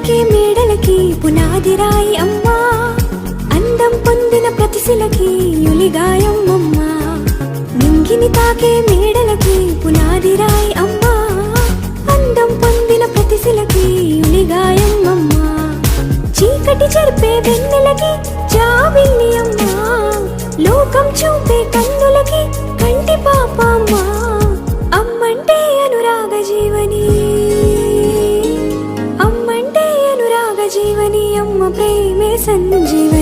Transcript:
తాకే మేడలకి పునాదిరాయి అమ్మా, అందం పొందిన ప్రతిశిలకి యులిగాయం అమ్మా. నింగిని తాకే మేడలకి పునాదిరాయి అమ్మా, అందం పొందిన ప్రతిశిలకి యులిగాయం అమ్మా. చీకటి చెరిపే వెన్నెలకి జాబిల్లి అమ్మా, లోకం చూపే కన్నులకి కంటి పాప అమ్మా. అమ్మంటే అనురాగ జీవని, అమ్మంటే అనురాగ జీవని, అమ్మ ప్రేమే సంజీవని.